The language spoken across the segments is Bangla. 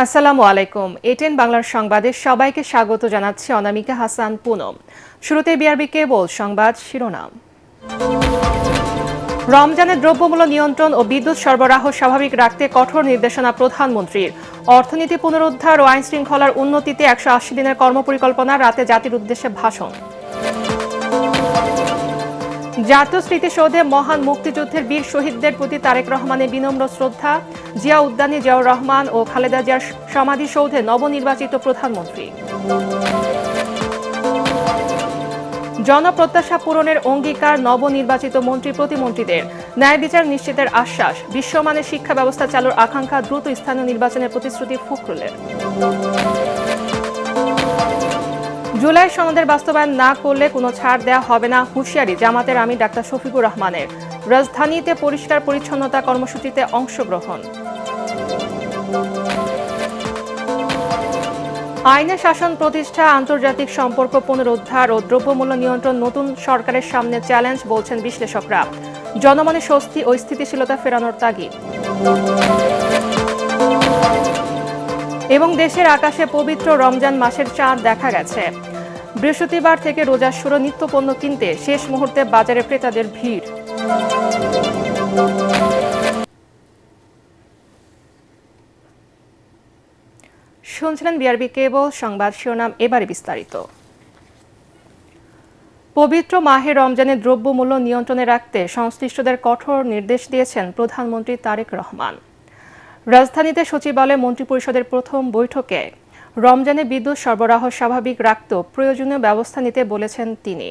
আসসালামু আলাইকুম। এটিএন বাংলার সংবাদে সবাইকে স্বাগত জানাচ্ছি অনামিকা হাসান পুনম। শুরুতে বিআরবি কেবল সংবাদ শিরোনাম। রমজানে দ্রব্যমূল্য নিয়ন্ত্রণ ও বিদ্যুৎ সরবরাহ স্বাভাবিক রাখতে কঠোর নির্দেশনা প্রধানমন্ত্রীর। অর্থনীতি পুনরুদ্ধার ও আইন শৃঙ্খলার উন্নতিতে 180 দিনের কর্মপরিকল্পনা, রাতে জাতির উদ্দেশ্যে ভাষণ। জাতীয় স্মৃতিসৌধে মহান মুক্তিযুদ্ধের বীর শহীদদের প্রতি তারেক রহমানের বিনম্র শ্রদ্ধা। জিয়া উদ্যানে জিয়াউর রহমান ও খালেদা জিয়ার সমাধিসৌধে নবনির্বাচিত প্রধানমন্ত্রী। জনপ্রত্যাশা পূরণের অঙ্গীকার নবনির্বাচিত মন্ত্রী প্রতিমন্ত্রীদের। ন্যায় বিচার নিশ্চিতের আশ্বাস। বিশ্বমানের শিক্ষা ব্যবস্থা চালুর আকাঙ্ক্ষা, দ্রুত স্থানীয় নির্বাচনের প্রতিশ্রুতি ফখরুলের। জুলাই সনদের বাস্তবায়ন না করলে কোনো ছাড় দেওয়া হবে না, হুঁশিয়ারি জামাতের আমির ডাক্তার শফিকুর রহমানের। রাজধানীতে পরিষ্কার পরিচ্ছন্নতা কর্মসূচিতে অংশগ্রহণ। আইনের শাসন প্রতিষ্ঠা, আন্তর্জাতিক সম্পর্ক পুনরুদ্ধার ও দ্রব্যমূল্য নিয়ন্ত্রণ নতুন সরকারের সামনে চ্যালেঞ্জ, বলছেন বিশ্লেষকরা। জনমনে স্বস্তি ও স্থিতিশীলতা ফেরানোর তাগিদ। এবং দেশের আকাশে পবিত্র রমজান মাসের চাঁদ দেখা গেছে। বৃহস্পতিবার থেকে রোজা শুরু, নিত্যপণ্য কিনতে শেষ মুহূর্তে বাজারে ক্রেতাদের ভিড়। শুনছিলেন বিআরবি কেবল সংবাদ শিরোনাম, এবারে বিস্তারিত। পবিত্র মাহে রমজানে দ্রব্যমূল্য নিয়ন্ত্রণে রাখতে সংশ্লিষ্টদের কঠোর নির্দেশ দিয়েছেন প্রধানমন্ত্রী তারেক রহমান। রাজধানীতে সচিবালয়ে মন্ত্রিপরিষদের প্রথম বৈঠকে রমজানে বিদ্যুৎ সরবরাহ স্বাভাবিক রাখতেও প্রয়োজনীয় ব্যবস্থা নিতে বলেছেন তিনি।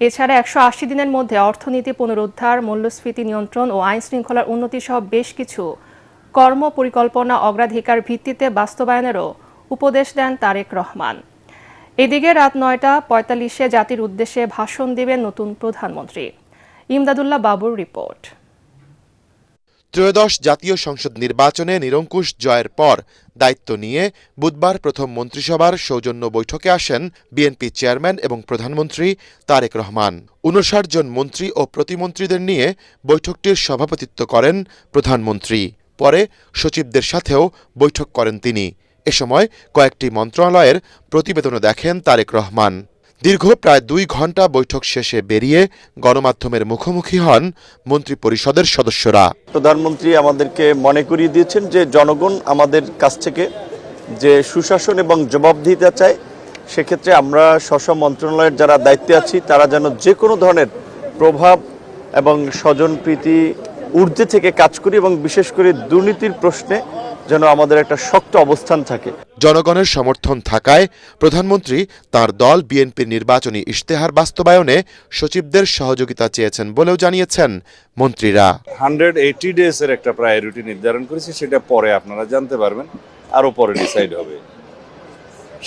এছাড়া 180 দিনের মধ্যে অর্থনীতি পুনরুদ্ধার, মূল্যস্ফীতি নিয়ন্ত্রণ ও আইন শৃঙ্খলার উন্নতি সহ বেশ কিছু কর্মপরিকল্পনা অগ্রাধিকার ভিত্তিতে বাস্তবায়নেরও উপদেশ দেন তারেক রহমান। এদিকে রাত 9:45 জাতির উদ্দেশ্যে ভাষণ দেবেন নতুন প্রধানমন্ত্রী। ইমদাদুল্লাহ বাবুর রিপোর্ট। ত্রয়োদশ জাতীয় সংসদ নির্বাচনে নিরঙ্কুশ জয়ের পর দায়িত্ব নিয়ে বুধবার প্রথম মন্ত্রিসভার সৌজন্য বৈঠকে আসেন বিএনপি চেয়ারম্যান এবং প্রধানমন্ত্রী তারেক রহমান। 59 জন মন্ত্রী ও প্রতিমন্ত্রীদের নিয়ে বৈঠকটির সভাপতিত্ব করেন প্রধানমন্ত্রী। পরে সচিবদের সাথেও বৈঠক করেন তিনি। এ সময় কয়েকটি মন্ত্রণালয়ের প্রতিবেদনও দেখেন তারেক রহমান। দীর্ঘ প্রায় 2 ঘণ্টা বৈঠক শেষে বেরিয়ে গণমাধ্যমের মুখোমুখি হন মন্ত্রিপরিষদের সদস্যরা। প্রধানমন্ত্রী আমাদেরকে মনে করিয়ে দিয়েছেন যে জনগণ আমাদের কাছ থেকে যে সুশাসন এবং জবাবদিহিতা চায়, সেক্ষেত্রে আমরা স্ব মন্ত্রণালয়ের যারা দায়িত্বে আছি তারা যেন যে কোনো ধরনের প্রভাব এবং স্বজনপ্রীতি ঊর্ধ্বে থেকে কাজ করি এবং বিশেষ করে দুর্নীতির প্রশ্নে যেন আমাদের একটা শক্ত অবস্থান থাকে। জনগণের সমর্থন থাকায় প্রধানমন্ত্রী তার দল বিএনপির নির্বাচনী ইশতেহার বাস্তবায়নে সচিবদের সহযোগিতা চেয়েছেন বলেও জানিয়েছেন মন্ত্রীরা। 180 ডেজের একটা প্রায়োরিটি নির্ধারণ করেছি, সেটা পরে আপনারা জানতে পারবেন, আরও পরে ডিসাইড হবে।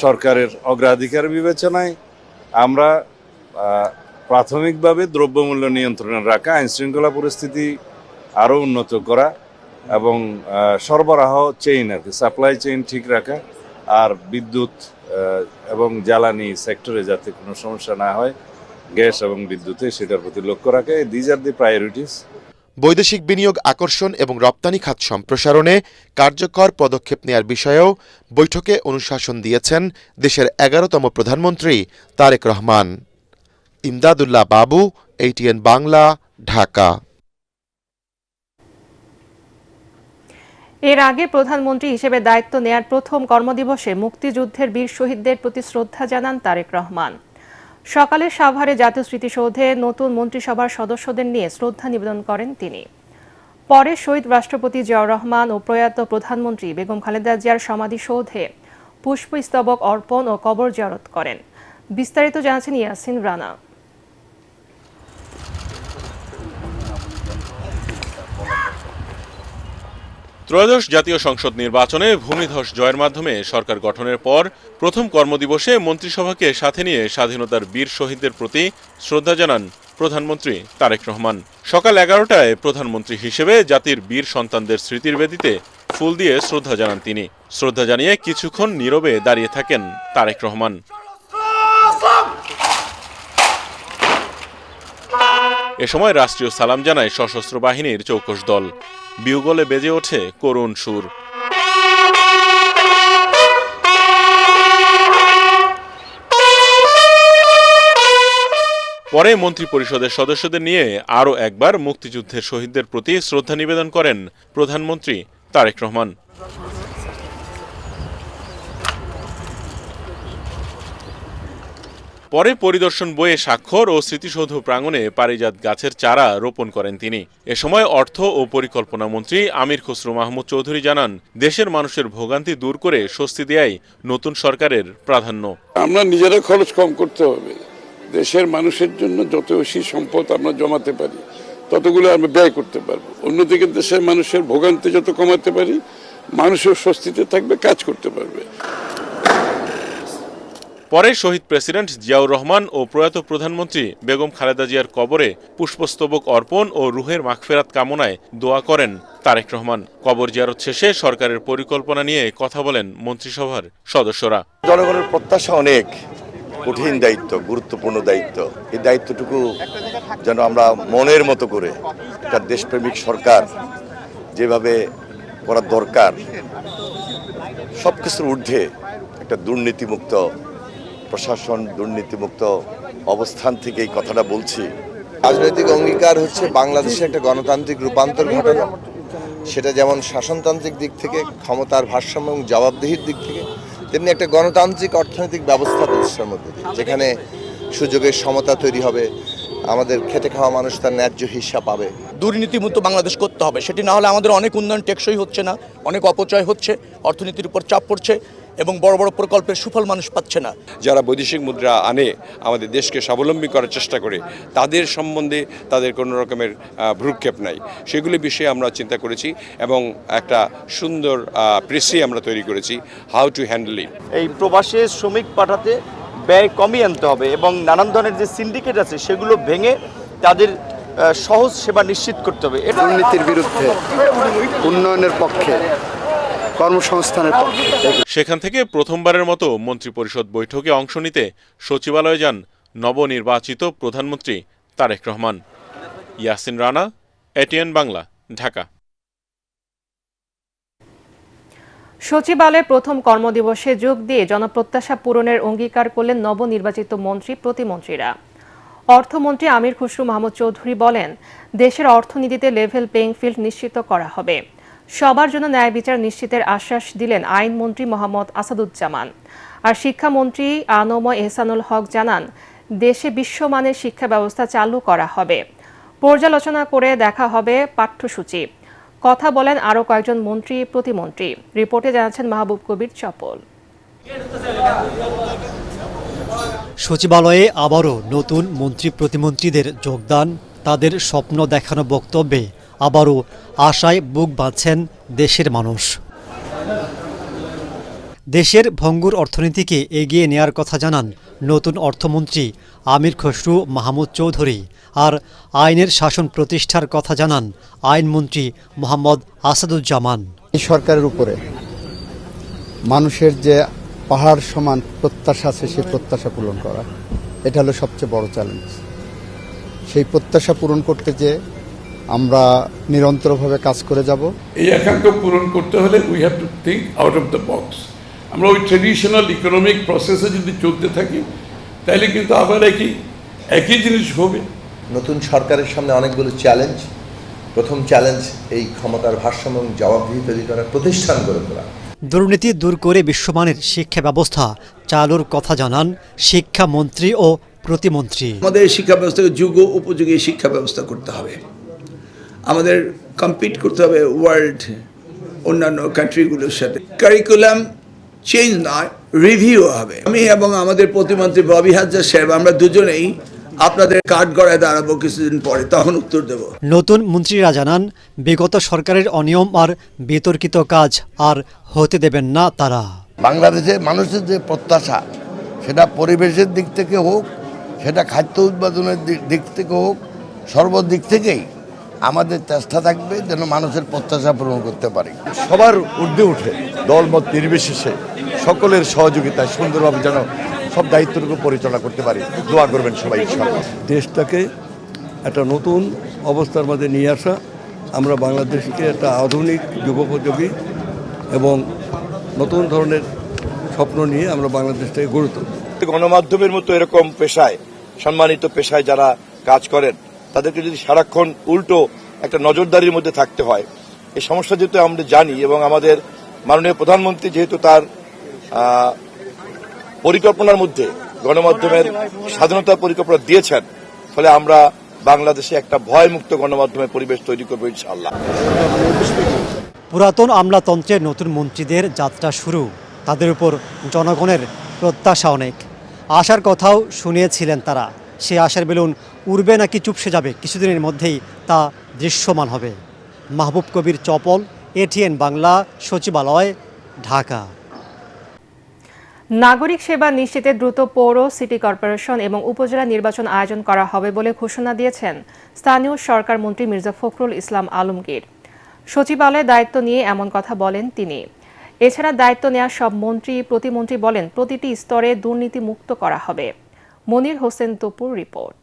সরকারের অগ্রাধিকার বিবেচনায় আমরা প্রাথমিকভাবে দ্রব্যমূল্য নিয়ন্ত্রণে রাখা, আইন শৃঙ্খলা পরিস্থিতি আরও উন্নত করা এবং সরবরাহ চেইন আর কি সাপ্লাই চেইন ঠিক রাখা, আর বিদ্যুৎ এবং জ্বালানি সেক্টরে যাতে কোনো সমস্যা না হয়, গ্যাস এবং বিদ্যুতে, সেটার প্রতি লক্ষ্য রাখা। These are the priorities. বৈদেশিক বিনিয়োগ আকর্ষণ এবং রপ্তানি খাত সম্প্রসারণে কার্যকর পদক্ষেপ নেয়ার বিষয়েও বৈঠকে অনুশাসন দিয়েছেন দেশের 11তম প্রধানমন্ত্রী তারেক রহমান। ইমদাদুল্লাহ বাবু, এটিএন বাংলা, ঢাকা। এর আগে প্রধানমন্ত্রী হিসেবে দায়িত্ব নেয়ার প্রথম কর্মদিবসে মুক্তিযুদ্ধের বীর শহীদদের প্রতি শ্রদ্ধা জানান তারেক রহমান। সকালে সাভারে জাতীয় স্মৃতিসৌধে নতুন মন্ত্রিসভার সদস্যদের নিয়ে শ্রদ্ধা নিবেদন করেন তিনি। পরে শহীদ রাষ্ট্রপতি জিয়াউর রহমান ও প্রয়াত প্রধানমন্ত্রী বেগম খালেদা জিয়ার সমাধিসৌধে পুষ্পস্তবক অর্পণ ও কবর জিয়ারত করেন। বিস্তারিত জানাচ্ছেন ইয়াসিন রানা। ত্রয়োদশ জাতীয় সংসদ নির্বাচনে ভূমিধস জয়ের মাধ্যমে সরকার গঠনের পর প্রথম কর্মদিবসে মন্ত্রিসভাকে সাথে নিয়ে স্বাধীনতার বীর শহীদদের প্রতি শ্রদ্ধা জানান প্রধানমন্ত্রী তারেক রহমান। সকাল 11টায় প্রধানমন্ত্রী হিসেবে জাতির বীর সন্তানদের স্মৃতির বেদিতে ফুল দিয়ে শ্রদ্ধা জানান তিনি। শ্রদ্ধা জানিয়ে কিছুক্ষণ নীরবে দাঁড়িয়ে থাকেন তারেক রহমান। এ সময় রাষ্ট্রীয় সালাম জানায় সশস্ত্র বাহিনীর চৌকস দল। বিউগলে বেজে ওঠে করুণ সুর। পরে মন্ত্রিপরিষদের সদস্যদের নিয়ে আরও একবার মুক্তিযুদ্ধের শহীদদের প্রতি শ্রদ্ধা নিবেদন করেন প্রধানমন্ত্রী তারেক রহমান। পরে পরিদর্শন বইয়ে স্বাক্ষর ও স্মৃতিসৌধ প্রাঙ্গণে পারিজাত গাছের চারা রোপণ করেন তিনি। এ সময় অর্থ ও পরিকল্পনা মন্ত্রী আমির খসরু মাহমুদ চৌধুরী জানান, দেশের মানুষের ভোগান্তি দূর করে স্বস্তি দেয়াই নতুন সরকারের প্রাধান্য। আমরা নিজেরা খরচ কম করতে হবে, দেশের মানুষের জন্য যত বেশি সম্পদ আমরা জমাতে পারি ততগুলো আমরা ব্যয় করতে পারবো। অন্যদিকে দেশের মানুষের ভোগান্তি যত কমাতে পারি, মানুষের স্বস্তিতে থাকবে, কাজ করতে পারবে। পরে শহীদ প্রেসিডেন্ট জিয়াউর রহমান ও প্রয়াত প্রধানমন্ত্রী বেগম খালেদা জিয়ার কবরে পুষ্পস্তবক অর্পণ ও রুহের মাগফিরাত কামনায় দোয়া করেন তারেক রহমান। কবর জিয়ারত শেষে সরকারের পরিকল্পনা নিয়ে কথা বলেন মন্ত্রিসভার সদস্যরা। জনগণের প্রত্যাশা অনেক, কঠিন দায়িত্ব, গুরুত্বপূর্ণ দায়িত্ব। এই দায়িত্বটুকু যেন আমরা মনের মতো করে একটা দেশপ্রেমিক সরকার যেভাবে করা দরকার, সব কিছুর ঊর্ধ্বে একটা দুর্নীতিমুক্ত প্রশাসন, দুর্নীতিমুক্ত অবস্থান থেকে এই কথাটা বলছি। রাজনৈতিক অঙ্গীকার হচ্ছে বাংলাদেশে একটা গণতান্ত্রিক রূপান্তর ঘটানো, সেটা যেমন শাসনতান্ত্রিক দিক থেকে, ক্ষমতার ভারসাম্য এবং জবাবদিহির দিক থেকে, তেমনি একটা গণতান্ত্রিক অর্থনৈতিক ব্যবস্থা প্রতিষ্ঠার মধ্যে দিয়ে, যেখানে সুযোগের সমতা তৈরি হবে, আমাদের খেটে খাওয়া মানুষ তার ন্যায্য হিস্সা পাবে। দুর্নীতিমুক্ত বাংলাদেশ করতে হবে, সেটি না হলে আমাদের অনেক উন্নয়ন টেকসই হচ্ছে না, অনেক অপচয় হচ্ছে, অর্থনীতির উপর চাপ পড়ছে এবং বড় বড় প্রকল্পের সুফল মানুষ পাচ্ছে না। যারা বৈদেশিক মুদ্রা আনে, আমাদের দেশকে স্বাবলম্বী করার চেষ্টা করে, তাদের সম্বন্ধে তাদের কোনো রকমের ভ্রুক্ষেপ নাই, সেগুলি বিষয়ে আমরা চিন্তা করেছি এবং একটা সুন্দর প্রেসি আমরা তৈরি করেছি, হাউ টু হ্যান্ডেল ইট। এই প্রবাসে শ্রমিক পাঠাতে ব্যয় কমিয়ে আনতে হবে এবং নানান ধরনের যে সিন্ডিকেট আছে সেগুলো ভেঙে তাদের সহজ সেবা নিশ্চিত করতে হবে। দুর্নীতির বিরুদ্ধে, উন্নয়নের পক্ষে, কর্মসংস্থানের পক্ষে। সেখান থেকে প্রথমবারের মতো মন্ত্রিপরিষদ বৈঠকে অংশ নিতে সচিবালয়ে যান নবনির্বাচিত প্রধানমন্ত্রী তারেক রহমান। ইয়াসিন রানা, এটিএন বাংলা, ঢাকা। সচিবালয়ে প্রথম কর্মদিবসে যোগ দিয়ে জনপ্রত্যাশা পূরণের অঙ্গীকার করলেন নবনির্বাচিত মন্ত্রী প্রতিমন্ত্রীরা। অর্থমন্ত্রী আমির খসরু মাহমুদ চৌধুরী বলেন, দেশের অর্থনীতিতে লেভেল প্লেইং ফিল্ড নিশ্চিত করা হবে। সবার জন্য ন্যায় বিচার নিশ্চিতের আশ্বাস দিলেন আইনমন্ত্রী মোহাম্মদ আসাদুজ্জামান। আর শিক্ষামন্ত্রী আনম এহসানুল হক জানান, দেশে বিশ্বমানের শিক্ষা ব্যবস্থা চালু করা হবে, পর্যালোচনা করে দেখা হবে পাঠ্যসূচি। কথা বলেন আরও কয়েকজন মন্ত্রী প্রতিমন্ত্রী। রিপোর্টে জানাচ্ছেন মাহবুব কবির চপল। সচিবালয়ে আবারও নতুন মন্ত্রী প্রতিমন্ত্রীদের যোগদান, তাদের স্বপ্ন দেখানো বক্তব্যে আবারও আশায় বুক বাঁধছেন দেশের মানুষ। দেশের ভঙ্গুর অর্থনীতিকে এগিয়ে নেয়ার কথা জানান নতুন অর্থমন্ত্রী আমির খসরু মাহমুদ চৌধুরী। আর আইনের শাসন প্রতিষ্ঠার কথা জানান আইনমন্ত্রী মোহাম্মদ আসাদুজ্জামান। এই সরকারের উপরে মানুষের যে পাহাড় সমান প্রত্যাশা আছে, সেই প্রত্যাশা পূরণ করা, এটা হলো সবচেয়ে বড় চ্যালেঞ্জ। সেই প্রত্যাশা পূরণ করতে যে আমরা নিরন্তরভাবে কাজ করে যাব। এই আকাঙ্ক্ষা পূরণ করতে হলে we have to think out of the box. আমরা ওই ট্রেডিশনাল ইকোনমিক প্রসেসে যদি চলতে থাকি তাহলে কিন্তু আবার একই জিনিস হবে। নতুন সরকারের সামনে অনেকগুলো চ্যালেঞ্জ। প্রথম চ্যালেঞ্জ এই ক্ষমতার ভারসাম্য এবং জবাবদিহি তৈরি করা, প্রতিষ্ঠান গড়ে তোলা। দুর্নীতি দূর করে বিশ্বমানের শিক্ষা ব্যবস্থা চালুর কথা জানান শিক্ষামন্ত্রী ও প্রতিমন্ত্রী। আমাদের শিক্ষা ব্যবস্থাকে যুগ উপযোগী শিক্ষা ব্যবস্থা করতে হবে, আমাদের কম্পিট করতে হবে ওয়ার্ল্ড অন্যান্য কান্ট্রিগুলোর সাথে। কারিকুলাম চেঞ্জ নয়, রিভিউ হবে। আমি এবং আমাদের প্রতিমন্ত্রী ববি হাজরা সাহেব, আমরা দুজনেই আপনাদের কাঠ গড়ায় দাঁড়াবো কিছুদিন পরে, তখন উত্তর দেব। নতুন মন্ত্রীরা জানান, বিগত সরকারের অনিয়ম আর বিতর্কিত কাজ আর হতে দেবেন না তারা। বাংলাদেশের মানুষের যে প্রত্যাশা, সেটা পরিবেশের দিক থেকে হোক, সেটা খাদ্য উৎপাদনের দিক থেকে হোক, সর্বদিক থেকেই আমাদের চেষ্টা থাকবে যেন মানুষের প্রত্যাশা পূরণ করতে পারি। সবার ঊর্ধ্বে উঠে দলমত নির্বিশেষে সকলের সহযোগিতায় সুন্দরভাবে যেন সব দায়িত্বটুকু পরিচালনা করতে পারি। দোয়া করবেন সবাই ইনশাআল্লাহ। দেশটাকে একটা নতুন অবস্থার মধ্যে নিয়ে আসা, আমরা বাংলাদেশকে একটা আধুনিক যুগোপযোগী এবং নতুন ধরনের স্বপ্ন নিয়ে আমরা বাংলাদেশটাকে গড়ে তুলব। গণমাধ্যমের মতো এরকম পেশায় সম্মানিত পেশায় যারা কাজ করেন তাদেরকে যদি সারাক্ষণ উল্টো একটা নজরদারির মধ্যে থাকতে হয়, এই সমস্যা যেহেতু আমরা জানি এবং আমাদের মাননীয় প্রধানমন্ত্রী যেহেতু তার পরিকল্পনার মধ্যে গণমাধ্যমের স্বাধীনতার পরিকল্পনা দিয়েছেন, ফলে আমরা বাংলাদেশে একটা ভয়মুক্ত গণমাধ্যমের পরিবেশ তৈরি করবো ইনশাআল্লাহ। পুরাতন আমলাতন্ত্রের নতুন মন্ত্রীদের যাত্রা শুরু, তাদের উপর জনগণের প্রত্যাশা অনেক। আশার কথাও শুনিয়েছিলেন তারা। সে আশার বেলুন উড়বে নাকি চুপসে যাবে কিছুদিনের মধ্যেই তা দৃশ্যমান হবে। মাহবুব কবির চপল, এটিএন বাংলা, সচিবালয়, ঢাকা। নাগরিক সেবা নিশ্চিতে দ্রুত পৌর, সিটি কর্পোরেশন এবং উপজেলা নির্বাচন আয়োজন করা হবে বলে ঘোষণা দিয়েছেন স্থানীয় সরকার মন্ত্রী মির্জা ফখরুল ইসলাম আলমগীর। সচিবালয়ে দায়িত্ব নিয়ে এমন কথা বলেন তিনি। এছাড়া দায়িত্ব নেওয়া সব মন্ত্রী, প্রতিমন্ত্রী বলেন প্রতিটি স্তরে দুর্নীতি মুক্ত করা হবে। মনির হোসেন তপুর রিপোর্ট।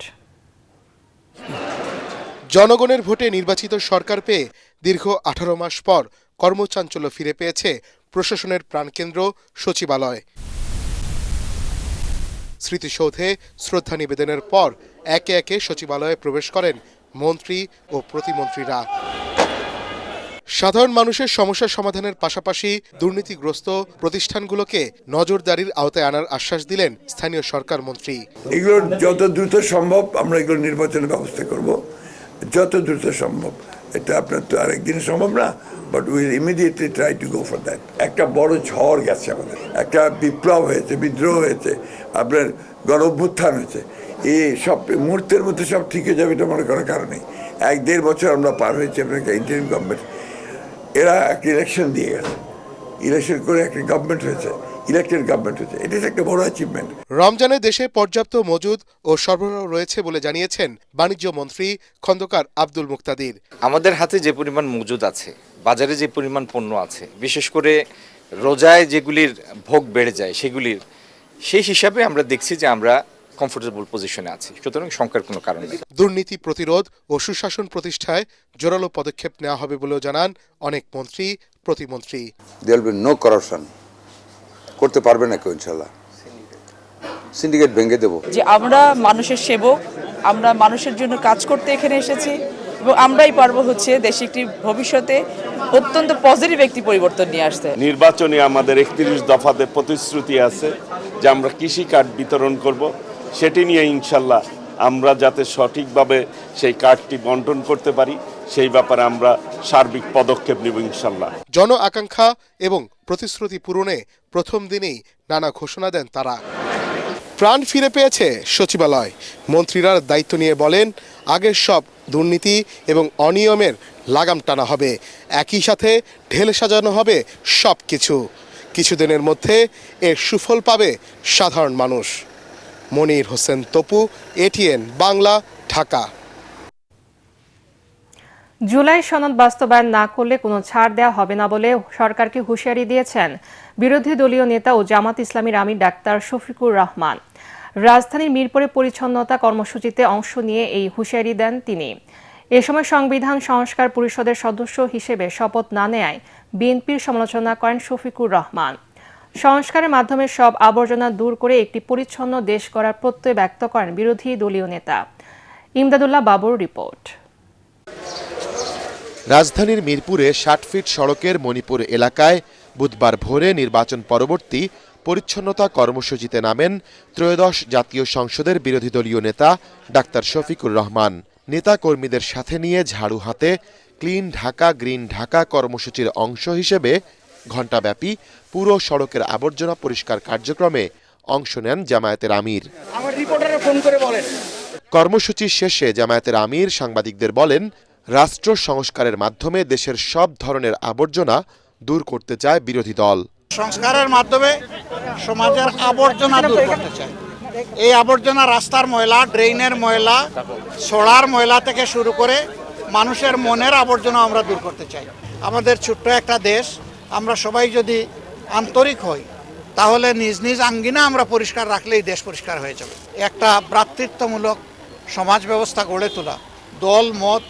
জনগণের ভোটে নির্বাচিত সরকার পেয়ে দীর্ঘ 18 মাস পর কর্মচাঞ্চল্য ফিরে পেয়েছে প্রশাসনের প্রাণকেন্দ্র সচিবালয়। স্মৃতিসৌধে শ্রদ্ধা নিবেদনের পর একে একে সচিবালয়ে প্রবেশ করেন মন্ত্রী ও প্রতিমন্ত্রীরা। সাধারণ মানুষের সমস্যা সমাধানের পাশাপাশি দুর্নীতিগ্রস্ত প্রতিষ্ঠানগুলোকে নজরদারির আওতায় আনার আশ্বাস দিলেন স্থানীয় সরকার মন্ত্রী। এগুলো যত দ্রুত সম্ভব আমরা এগুলো নির্বাচনের ব্যবস্থা করব, যত দ্রুত সম্ভব। এটা আপনার তো আরেকদিন সম্ভব না, but will immediately try to go for that. একটা বড় ঝড় গেছে আমাদের, একটা বিপ্লব হয়েছে, বিদ্রোহ হয়েছে, আপনার গণ অভ্যুত্থান হয়েছে। এই সব মুহূর্তের মধ্যে সব ঠিক হয়ে যাবে এটা মনে করার কারণে 1-1.5 বছর আমরা পার হয়েছি। আপনার ইন্টারিম গভর্নমেন্ট, এরা একটা ইলেকশন দিয়ে গেছে, ইলেকশন করে একটা গভর্নমেন্ট হয়েছে, ইলেক্টেড গভর্নমেন্ট হয়েছে। এটা একটা বড় অ্যাচিভমেন্ট। রমজানে দেশে পর্যাপ্ত মজুদ ও সরবরাহ রয়েছে বলে জানিয়েছেন বাণিজ্য মন্ত্রী খন্দকার আব্দুল মুক্তাদির। আমাদের হাতে যে পরিমাণ মজুদ আছে, বাজারে যে পরিমাণ পণ্য আছে, বিশেষ করে রোজায় যেগুলির ভোগ বেড়ে যায় সেগুলির, সেই হিসাবে আমরা দেখছি যে আমরা কমফোর্টেবল পজিশনে আছি, সুতরাং শঙ্কার কোনো কারণ নেই। দুর্নীতি প্রতিরোধ ও সুশাসন প্রতিষ্ঠায় জোরালো পদক্ষেপ নেওয়া হবে বলেও জানান অনেক মন্ত্রী, প্রতিমন্ত্রী। There will be no corruption, করতে পারবে না কেউ ইনশাআল্লাহ। সিন্ডিকেট ভেঙে দেব। যে আমরা মানুষের সেবক, আমরা মানুষের জন্য কাজ করতে এখানে এসেছি এবং আমরাই পারবো হচ্ছে দেশে একটি ভবিষ্যতে অত্যন্ত পজিটিভ একটি পরিবর্তন নিয়ে আসতে। নির্বাচনে আমাদের 31 দফাতে প্রতিশ্রুতি আছে যে আমরা কৃষি কার্ড বিতরণ করব, সেটি নিয়ে ইনশাল্লাহ আমরা যাতে সঠিকভাবে সেই কার্ডটি বন্টন করতে পারি সেই ব্যাপারে আমরা সার্বিক পদক্ষেপ নেব ইনশাল্লাহ। জন আকাঙ্ক্ষা এবং প্রতিশ্রুতি পূরণে প্রথম দিনেই নানা ঘোষণা দেন তারা। প্রাণ ফিরে পেয়েছে সচিবালয়। মন্ত্রীরা দায়িত্ব নিয়ে বলেন আগের সব দুর্নীতি এবং অনিয়মের লাগাম টানা হবে, একই সাথে ঢেলে সাজানো হবে সব কিছু। কিছুদিনের মধ্যে এর সুফল পাবে সাধারণ মানুষ। মনির হোসেন তপু, এটিএন বাংলা, ঢাকা। জুলাই সনদ বাস্তবায়ন না করলে কোনো ছাড় দেওয়া হবে না বলে সরকারকে হুঁশিয়ারি দিয়েছেন বিরোধী দলীয় নেতা ও জামাত ইসলামীর আমির ডাক্তার শফিকুর রহমান। রাজধানীর মিরপুরে পরিচ্ছন্নতা কর্মসূচিতে অংশ নিয়ে এই হুঁশিয়ারি দেন তিনি। এ সময় সংবিধান সংস্কার পরিষদের সদস্য হিসেবে শপথ না নেয়ায় বিএনপির সমালোচনা করেন শফিকুর রহমান। সংস্কারের মাধ্যমে সব আবর্জনা দূর করে একটি পরিচ্ছন্ন দেশ গড়ার প্রত্যয় ব্যক্ত করেন বিরোধী দলীয় নেতা। ইমদাদুল্লাহ বাবুর রিপোর্ট। রাজধানীর মিরপুরে 60 ফিট সড়কের মণিপুর এলাকায় বুধবার ভোরে নির্বাচন পরবর্তী পরিচ্ছন্নতা কর্মসূচিতে নামেন ত্রয়োদশ জাতীয় সংসদের বিরোধী দলীয় নেতা ডাক্তার শফিকুর রহমান। নেতা কর্মীদের সাথে নিয়ে ঝাড়ু হাতে ক্লিন ঢাকা গ্রিন ঢাকা কর্মসূচির অংশ হিসেবে ঘণ্টাব্যাপী পুরো সড়কের আবর্জনা পরিষ্কার কার্যক্রমে অংশ নেন জামায়াতের আমির। কর্মসূচির শেষে জামায়াতের আমির সাংবাদিকদের বলেন, রাষ্ট্র সংস্কারের মাধ্যমে দেশের সব ধরনের আবর্জনা দূর করতে চায় বিরোধী দল। সংস্কারের মাধ্যমে সমাজের আবর্জনা দূর করতে চায়। এই আবর্জনা রাস্তার ময়লা, ড্রেইনের ময়লা, সোলার ময়লা থেকে শুরু করে মানুষের মনের আবর্জনা আমরা দূর করতে চাই। আমাদের ছোট্ট একটা দেশ, আমরা সবাই যদি আন্তরিক হই তাহলে নিজ নিজ আঙ্গিনা আমরা পরিষ্কার রাখলেই দেশ পরিষ্কার হয়ে যাবে। একটা ভ্রাতৃত্বমূলক সমাজ ব্যবস্থা গড়ে তোলা, দল মত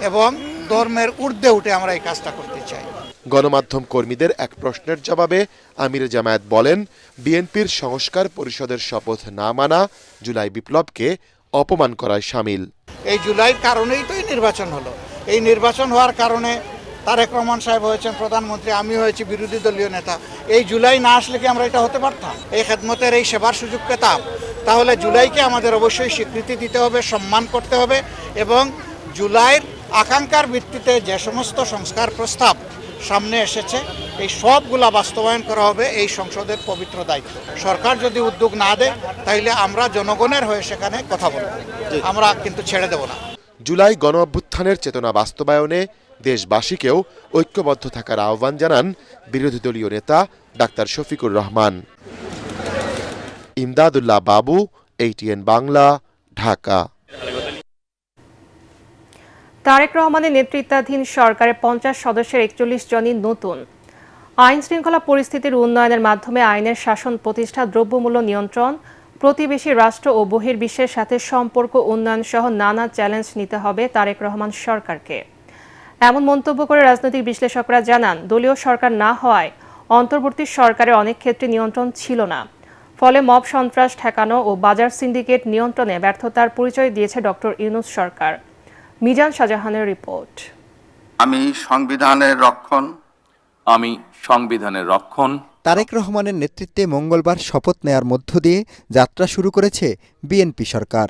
এবং ধর্মের ঊর্ধ্বে উঠে আমরা এই কাজটা করতে চাই। গণমাধ্যম কর্মীদের এক প্রশ্নের জবাবে আমির জামায়াত বলেন, বিএনপির সংস্কার পরিষদের শপথ না মানা জুলাই বিপ্লবকে অপমান করায় শামিল। এই জুলাইয়ের কারণেই তো এই নির্বাচন হলো। এই নির্বাচন হওয়ার কারণে তারেক রহমান সাহেব হয়েছেন প্রধানমন্ত্রী, আমি হয়েছি বিরোধী দলীয় নেতা। এই জুলাই না আসলে কি আমরা এটা হতে পারতাম? এই খেদমতের এই সেবার সুযোগ পেতাম? তাহলে জুলাইকে আমাদের অবশ্যই স্বীকৃতি দিতে হবে, সম্মান করতে হবে এবং জুলাইয়ের আকাঙ্ক্ষার ভিত্তিতে যে সমস্ত সংস্কার প্রস্তাব সামনে এসেছে এই সবগুলা বাস্তবায়ন করা হবে এই সংসদের পবিত্র দায়িত্ব। সরকার যদি উদ্যোগ না দেয় তাহলে আমরা জনগণের হয়ে সেখানে কথা বলব, আমরা কিন্তু ছেড়ে দেব না। জুলাই গণ অভ্যুত্থানের চেতনা বাস্তবায়নে দেশবাসীকেও ঐক্যবদ্ধ থাকার আহ্বান জানান বিরোধী দলীয় নেতা ডাক্তার শফিকুর রহমান। ইমদাদুল্লাহ বাবু, ATN বাংলা, ঢাকা। তারেক রহমানের নেতৃত্বাধীন সরকারের 50 সদস্যের 41 জনই নতুন। আইন শৃঙ্খলা পরিস্থিতির উন্নয়নের মাধ্যমে আইনের শাসন প্রতিষ্ঠা, দ্রব্যমূল্য নিয়ন্ত্রণ, প্রতিবেশী রাষ্ট্র ও বহির্বিশ্বের সাথে সম্পর্ক উন্নয়ন সহ নানা চ্যালেঞ্জ নিতে হবে তারেক রহমান সরকারকে। এমন মন্তব্য করে রাজনৈতিক বিশ্লেষকরা জানান, দলীয় সরকার না হওয়ায় অন্তর্বর্তী সরকারের অনেক ক্ষেত্রে নিয়ন্ত্রণ ছিল না। ফলে মব সন্ত্রাস ঠেকানো ও বাজার সিন্ডিকেট নিয়ন্ত্রণে ব্যর্থতার পরিচয় দিয়েছে ডক্টর ইউনূস সরকার। মিজান শাহজাহানের রিপোর্ট। আমি সংবিধানের রক্ষণ। তারেক রহমানের নেতৃত্বে মঙ্গলবার শপথ নেয়ার মধ্য দিয়ে যাত্রা শুরু করেছে বিএনপি সরকার।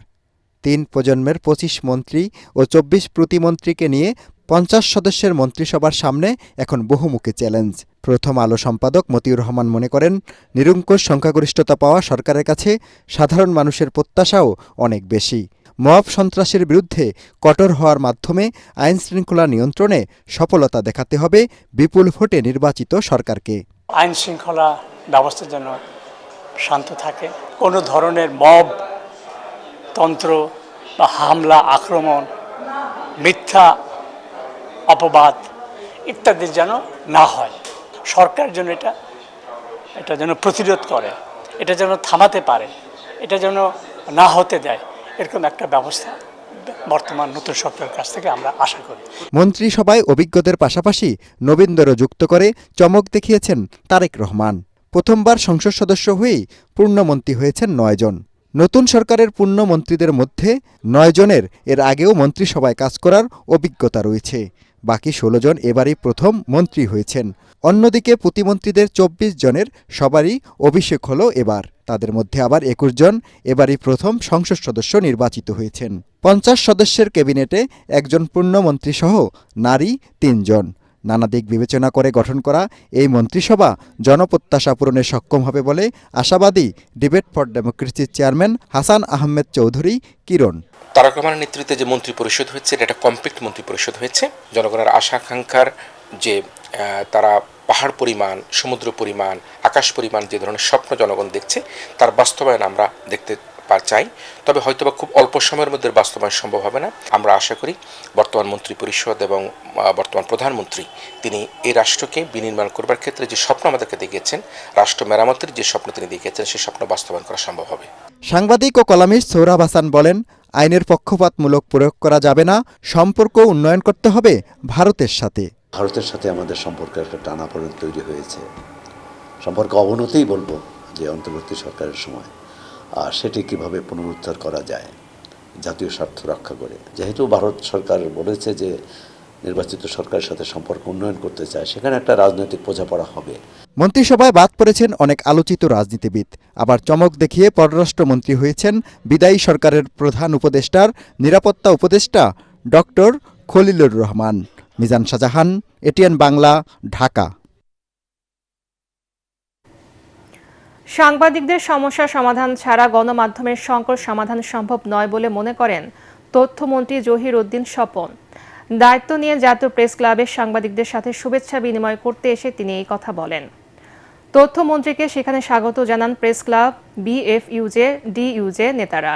3 প্রজন্মের 25 মন্ত্রী ও 24 প্রতিমন্ত্রীকে নিয়ে 50 সদস্যের মন্ত্রিসভার সামনে এখন বহুমুখী চ্যালেঞ্জ। প্রথম আলো সম্পাদক মতিউর রহমান মনে করেন, নিরঙ্কুশ সংখ্যাগরিষ্ঠতা পাওয়া সরকারের কাছে সাধারণ মানুষের প্রত্যাশাও অনেক বেশি। মব সন্ত্রাসের বিরুদ্ধে কঠোর হওয়ার মাধ্যমে আইন শৃঙ্খলা নিয়ন্ত্রণে সফলতা দেখাতে হবে বিপুল ভোটে নির্বাচিত সরকারকে। আইন শৃঙ্খলা ব্যবস্থা যেন শান্ত থাকে, কোনো ধরনের মব তন্ত্র বা হামলা, আক্রমণ, মিথ্যা অপবাদ ইত্যাদি যেন না হয়। সরকার যেন এটা যেন প্রতিরোধ করে, এটা যেন থামাতে পারে, এটা যেন না হতে দেয়, এরকম একটা ব্যবস্থা বর্তমান নতুন সরকারের কাছ থেকে আমরা আশা করি। মন্ত্রিসভায় অভিজ্ঞদের পাশাপাশি নবীনদেরও যুক্ত করে চমক দেখিয়েছেন তারেক রহমান। প্রথমবার সংসদ সদস্য হয়েই পূর্ণমন্ত্রী হয়েছেন 9 জন। নতুন সরকারের পূর্ণমন্ত্রীদের মধ্যে 9 জনের এর আগেও মন্ত্রিসভায় কাজ করার অভিজ্ঞতা রয়েছে। বাকি 16 জন এবারই প্রথম মন্ত্রী হয়েছেন। অন্যদিকে প্রতিমন্ত্রীদের 24 জনের সবারই অভিষেক হলো এবার। তাদের মধ্যে আবার 21 জন এবারই প্রথম সংসদ সদস্য নির্বাচিত হয়েছেন। 50 সদস্যের ক্যাবিনেটে 1 জন পূর্ণমন্ত্রীসহ নারী 3 জন। নানা দিক বিবেচনা করে গঠন করা এই মন্ত্রিসভা জনপ্রত্যাশা পূরণে সক্ষম হবে বলে আশাবাদী ডিবেট ফর ডেমোক্রেসির চেয়ারম্যান হাসান আহমেদ চৌধুরী কিরণ। তারেক রহমানের নেতৃত্বে যে মন্ত্রী পরিষদ হয়েছে এটা একটা কমপ্লিট মন্ত্রী পরিষদ হয়েছে। জনগণের আশা আকাঙ্ক্ষার যে তারা পাহাড় পরিমাণ, সমুদ্র পরিমাণ, আকাশ পরিমাণ যে ধরনের স্বপ্ন জনগণ দেখছে তার বাস্তবায়ন আমরা দেখতে চাই। তবে হয়তোবা খুব অল্প সময়ের মধ্যে বাস্তবায়ন সম্ভব হবে না। আমরা আশা করি বর্তমান মন্ত্রী পরিষদ এবং বর্তমান প্রধানমন্ত্রী তিনি এই রাষ্ট্রকে বিনির্মাণ করবার ক্ষেত্রে যে স্বপ্ন আমাদেরকে দেখিয়েছেন, রাষ্ট্র মেরামতের যে স্বপ্ন তিনি দেখিয়েছেন, সেই স্বপ্ন বাস্তবায়ন করা সম্ভব হবে। সাংবাদিক ও কলামিস্ট সোহরাব হাসান বলেন, আইনের পক্ষপাতমূলক প্রয়োগ করা যাবে না, সম্পর্ক উন্নয়ন করতে হবে ভারতের সাথে। ভারতের সাথে আমাদের সম্পর্কের একটা টানাপোড়েন তৈরি হয়েছে। সম্পর্ক অবনতিই বলবো যে অন্তর্বর্তী সরকারের সময়। আর সেটি কিভাবে পুনরুদ্ধার করা যায় জাতীয় স্বার্থ রক্ষা করে। যেহেতু ভারত সরকার বলেছে যে নির্বাচিত সরকারের সাথে সম্পর্ক উন্নয়ন করতে চায়, সেখানে একটা রাজনৈতিক বোঝাপড়া হবে। মন্ত্রিসভায় বাদ পড়েছেন অনেক আলোচিত রাজনীতিবিদ। আবার চমক দেখিয়ে পররাষ্ট্রমন্ত্রী হয়েছেন বিদায়ী সরকারের প্রধান উপদেষ্টার নিরাপত্তা উপদেষ্টা ডক্টর খলিলুর রহমান। মিজান শাহজাহান, ATN বাংলা, ঢাকা। সাংবাদিকদের সমস্যা সমাধান ছাড়া গণমাধ্যমের সংকট সমাধান সম্ভব নয় বলে মনে করেন তথ্যমন্ত্রী জহির উদ্দিন স্বপন। দায়িত্ব নিয়ে জাতীয় প্রেস ক্লাবের সাংবাদিকদের সাথে শুভেচ্ছা বিনিময় করতে এসে তিনি এই কথা বলেন। তথ্যমন্ত্রীকে সেখানে স্বাগত জানান প্রেস ক্লাব, BFUJ, DUJ নেতারা।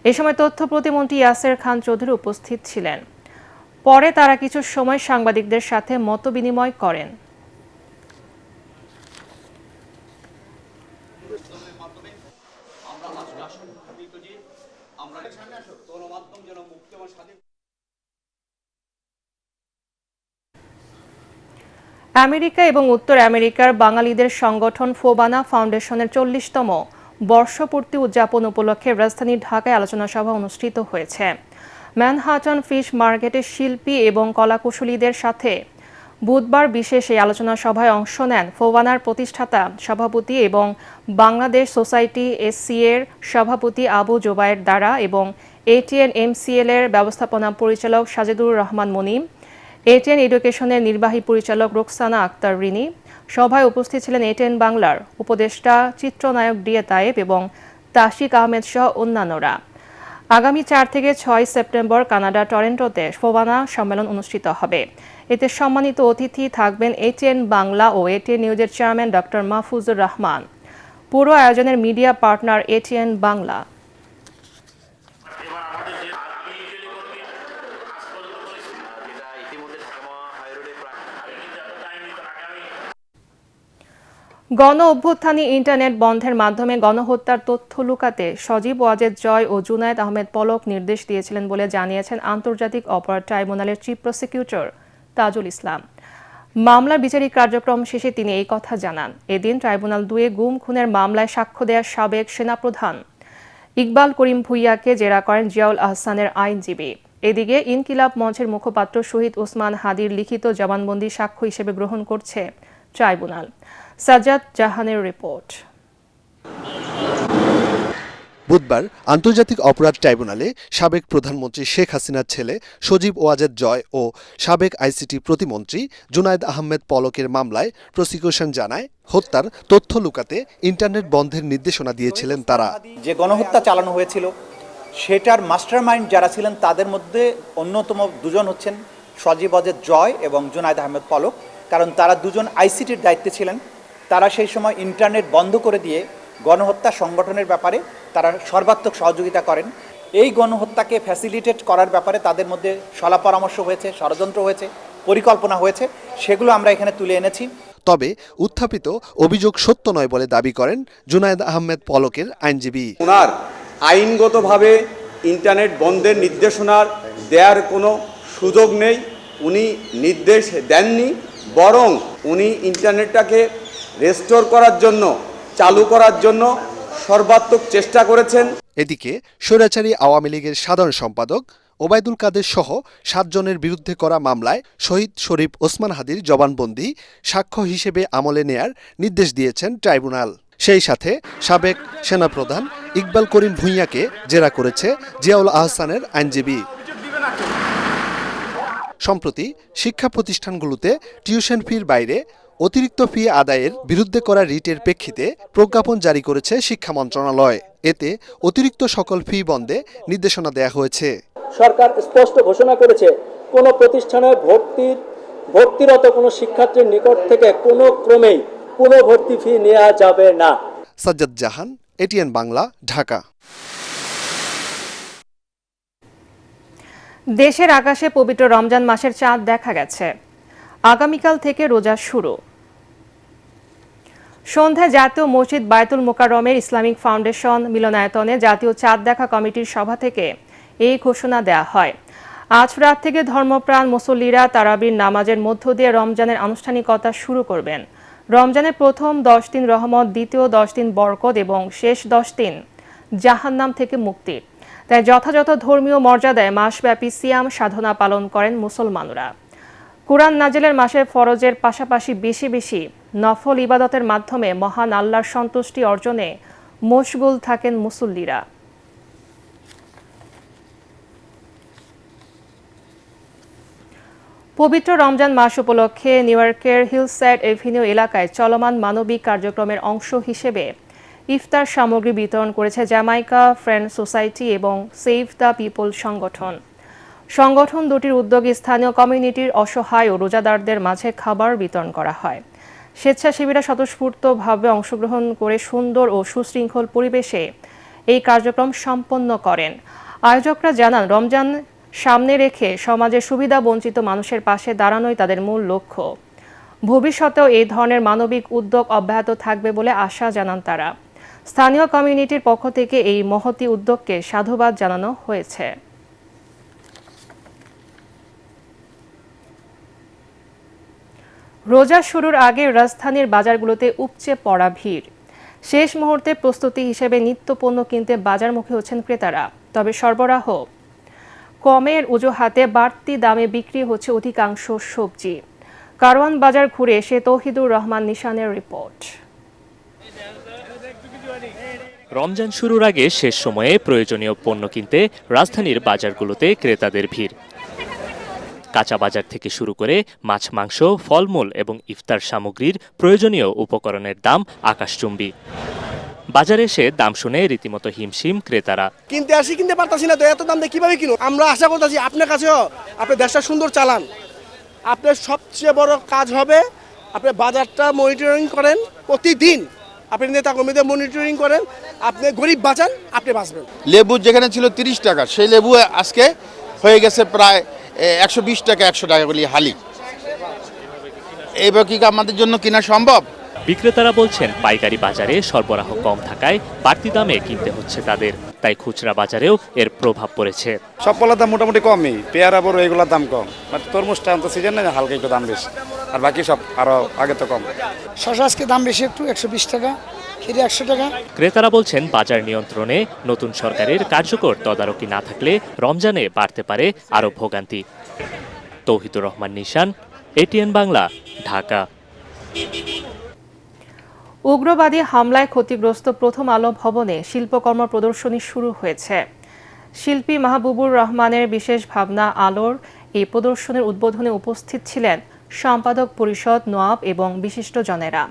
এ সময় তথ্য প্রতিমন্ত্রী ইয়াসের খান চৌধুরী উপস্থিত ছিলেন। পরে তারা কিছু সময় সাংবাদিকদের সাথে মতবিনিময় করেন। আমেরিকা এবং উত্তর আমেরিকার বাঙালিদের সংগঠন ফোবানা ফাউন্ডেশনের 40তম বর্ষপূর্তি উদযাপন উপলক্ষে রাজধানী ঢাকায় আলোচনা সভা অনুষ্ঠিত হয়েছে। ম্যানহাটন ফিশ মার্কেটের শিল্পী এবং কলাকুশলীদের সাথে বুধবার বিশেষ এই আলোচনা সভায় অংশ নেন ফোবানার প্রতিষ্ঠাতা সভাপতি এবং বাংলাদেশ সোসাইটি এসসি এর সভাপতি আবু জোবায়ের দারা এবং ATN-MCL এর ব্যবস্থাপনা পরিচালক সাজেদুর রহমান মনিম, ATN এডুকেশনের নির্বাহী পরিচালক রোকসানা আক্তার রিনি। সভায় উপস্থিত ছিলেন ATN বাংলার উপদেষ্টা চিত্রনায়ক ডিএ তায়েব এবং তাশিক আহমেদ সহ অন্যান্যরা। আগামী 4 থেকে 6 সেপ্টেম্বর কানাডা টরন্টোতে ফোবানা সম্মেলন অনুষ্ঠিত হবে। এতে সম্মানিত অতিথি থাকবেন ATN বাংলা ও ATN নিউজের চেয়ারম্যান ডক্টর মাহফুজুর রহমান। পুরো আয়োজনের মিডিয়া পার্টনার ATN বাংলা। গণ অভ্যুত্থানী ইন্টারনেট বন্ধের মাধ্যমে গণহত্যার তথ্য লুকাতে সজীব ওয়াজেদ জয় ও জুনায়েদ আহমেদ পলক নির্দেশ দিয়েছিলেন বলে জানিয়েছেন আন্তর্জাতিক অপরাধ ট্রাইব্যুনালের চিফ প্রসিকিউটর তাজুল ইসলাম। মামলার বিচারিক কার্যক্রম শেষে তিনি এই কথা জানান। এদিন ট্রাইব্যুনাল 2 গুম খুনের মামলায় সাক্ষ্য দেওয়া সাবেক সেনাপ্রধান ইকবাল করিম ভুইয়াকে জেরা করেন জিয়াউল আহসানের আইনজীবী। এদিকে ইনকিলাব মঞ্চের মুখপাত্র শহীদ ওসমান হাদির লিখিত জবানবন্দি সাক্ষ্য হিসেবে গ্রহণ করছে ট্রাইব্যুনাল। সাজ্জাদ জাহানের রিপোর্ট। বুধবার আন্তর্জাতিক অপরাধ ট্রাইব্যুনালে সাবেক প্রধানমন্ত্রী শেখ হাসিনার ছেলে সজীব ওয়াজেদ জয় ও সাবেক আইসিটি প্রতিমন্ত্রী জুনায়েদ আহমেদ পলকের মামলায় প্রসিকিউশন জানায় হত্যার তথ্য লুকাতে ইন্টারনেট বন্ধের নির্দেশনা দিয়েছিলেন তারা। যে গণহত্যা চালানো হয়েছিল সেটার মাস্টারমাইন্ড যারা ছিলেন তাদের মধ্যে অন্যতম দুজন হচ্ছেন সজীব ওয়াজেদ জয় এবং জুনায়েদ আহমেদ পলক, কারণ তারা দুজন আইসিটির দায়িত্বে ছিলেন। তারা সেই সময় ইন্টারনেট বন্ধ করে দিয়ে গণহত্যা সংগঠনের ব্যাপারে তারা সর্বাত্মক সহযোগিতা করেন। এই গণহত্যাকে ফ্যাসিলিটেট করার ব্যাপারে তাদের মধ্যে সলা পরামর্শ হয়েছে, ষড়যন্ত্র হয়েছে, পরিকল্পনা হয়েছে, সেগুলো আমরা এখানে তুলে এনেছি। তবে উত্থাপিত অভিযোগ সত্য নয় বলে দাবি করেন জুনায়েদ আহমেদ পলকের আইনজীবী। ওনার আইনগতভাবে ইন্টারনেট বন্ধের নির্দেশনার দেওয়ার কোনো সুযোগ নেই, উনি নির্দেশ দেননি, বরং উনি ইন্টারনেটটাকে রেস্টোর করার জন্য, চালু করার জন্য সর্বাত্মক চেষ্টা করেছেন। এদিকে স্বৈরাচারী আওয়ামী লীগের সাধারণ সম্পাদক ওবায়দুল কাদের সহ 7 জনের বিরুদ্ধে করা মামলায় শহীদ শরীফ ওসমান হাদির জবানবন্দি সাক্ষ্য হিসেবে আমলে নেয়ার নির্দেশ দিয়েছেন ট্রাইব্যুনাল। সেই সাথে সাবেক সেনাপ্রধান ইকবাল করিম ভুঁইয়াকে জেরা করেছে জিয়াউল আহসানের আইনজীবী। সম্প্রতি শিক্ষা প্রতিষ্ঠানগুলোতে টিউশন ফির বাইরে অতিরিক্ত ফি আদায়ের বিরুদ্ধে করা রিটের প্রেক্ষিতে প্রজ্ঞাপন জারি করেছে শিক্ষা মন্ত্রণালয়। এতে অতিরিক্ত সকল ফি বন্ধে নির্দেশনা দেয়া হয়েছে। সরকার স্পষ্ট ঘোষণা করেছে কোনো প্রতিষ্ঠানে ভর্তিরত কোনো শিক্ষার্থীর নিকট থেকে কোনো ক্রমেই পুনঃভর্তি ফি নেওয়া যাবে না। সাজ্জাদ জাহান, ATN বাংলা, ঢাকা। দেশের আকাশে পবিত্র রমজান মাসের চাঁদ দেখা গেছে। আগামীকাল থেকে রোজা শুরু। সন্ধ্যায় জাতীয় মসজিদ বায়তুল মোকাররমের ইসলামিক ফাউন্ডেশন মিলনায়তনে জাতীয় চাঁদ দেখা কমিটির সভা থেকে এই ঘোষণা দেয়া হয়। আজ রাত থেকে ধর্মপ্রাণ মুসল্লিরা তারাবির নামাজের মধ্য দিয়ে রমজানের আনুষ্ঠানিকতা শুরু করবেন। রমজানের প্রথম 10 দিন রহমত, দ্বিতীয় 10 দিন বরকত এবং শেষ 10 দিন জাহান্নাম থেকে মুক্তির। তাই যথাযথ ধর্মীয় মর্যাদায় মাসব্যাপী সিয়াম সাধনা পালন করেন মুসলমানরা। কুরআন নাজিলের মাসে ফরজের পাশাপাশি বেশি বেশি নফল ইবাদতের মাধ্যমে মহান আল্লাহর সন্তুষ্টি অর্জনে মশগুল থাকেন মুসল্লিরা। পবিত্র রমজান মাস উপলক্ষে নিউ ইয়র্কের হিলসাইড এভিনিউ এলাকায় চলমান মানবিক কার্যক্রমের অংশ হিসেবে ইফতার সামগ্রী বিতরণ করেছে জ্যামাইকা ফ্রেন্ড সোসাইটি এবং সেভ দ্য পিপল সংগঠন দুটির উদ্যোগে স্থানীয় কমিউনিটির অসহায় ও রোজাদারদের মাঝে খাবার বিতরণ করা হয়। স্বেচ্ছাসেবীরা স্বতঃস্ফূর্তভাবে অংশগ্রহণ করে সুন্দর ও সুশৃঙ্খল পরিবেশে এই কার্যক্রম সম্পন্ন করেন। আয়োজকরা জানান, রমজান সামনে রেখে সমাজের সুবিধা বঞ্চিত মানুষের পাশে দাঁড়ানোই তাদের মূল লক্ষ্য। ভবিষ্যতেও এই ধরনের মানবিক উদ্যোগ অব্যাহত থাকবে বলে আশা জানান তারা। স্থানীয় কমিউনিটির পক্ষ থেকে এই মহতী উদ্যোগকে সাধুবাদ জানানো হয়েছে। রোজা শুরুর আগে রাজধানীর বাজারগুলোতে উপচে পড়া ভিড়। শেষ মুহূর্তে প্রস্তুতি হিসেবে নিত্যপণ্য কিনতে বাজারমুখী হচ্ছেন ক্রেতারা। তবে সরবরাহ কমের অজুহাতে বাড়তি দামে বিক্রি হচ্ছে অধিকাংশ সবজি। কারওয়ান বাজার ঘুরে এসে তৌহিদুর রহমান নিশানের রিপোর্ট। রমজান শুরুর আগে শেষ সময়ে প্রয়োজনীয় পণ্য কিনতে রাজধানীর বাজারগুলোতে ক্রেতাদের ভিড়। কাঁচা বাজার থেকে শুরু করে মাছ, মাংস, ফলমূল এবং ইফতার সামগ্রীর প্রয়োজনীয় উপকরণের দাম আকাশচুম্বী। বাজারে এসে দাম শুনে রীতিমতো হিমশিম ক্রেতারা। কিনতে পারতাছি না তো, এত দাম দিয়ে কিভাবে কিনো? আমরা আশা করতেছি আপনার কাছেও আপনি দেশটা সুন্দর চালান। আপনার সবচেয়ে বড় কাজ হবে আপনি বাজারটা মনিটরিং করেন, প্রতিদিন আপনি নেতা কর্মীদের মনিটরিং করেন, আপনি গরিব বাঁচান, আপনি বাঁচবেন। লেবু যেখানে ছিল 30 টাকা, সেই লেবু আজকে হয়ে গেছে প্রায় 120 টাকা, 100 টাকা বলি হালি। এইবার কি আমাদের জন্য কিনা সম্ভব? বিক্রেতারা বলছেন পাইকারি বাজারে সরবরাহ কম থাকায় বাড়তি দামে কিনতে হচ্ছে তাদের, তাই খুচরা বাজারেও এর প্রভাব পড়েছে। সব ফলের দাম মোটামুটি কমই, পেয়ারা বড় এগুলোর দাম কম, বাট তরমুজটা তো সিজন না, হালকা একটু দাম বেশি, আর বাকি সব আরো আগে তো কম। শসা আজকে দাম বেশি একটু, 120 টাকা, খিরে 100 টাকা। ক্রেতারা বলছেন বাজার নিয়ন্ত্রণে নতুন সরকারের কার্যকর তদারকি না থাকলে রমজানে বাড়তে পারে আরো ভোগান্তি। তৌহিদুর রহমান নিশান, এটিএন বাংলা, ঢাকা। উগ্রবাদী হামলায় ক্ষতিগ্রস্ত প্রথম আলো ভবনে শিল্পকর্ম প্রদর্শনী শুরু হয়েছে। শিল্পী মাহবুবুর রহমানের বিশেষ ভাবনা আলোর এই প্রদর্শনীর উদ্বোধনে উপস্থিত ছিলেন সম্পাদক পরিষদ, নোয়াব এবং বিশিষ্টজনেরা।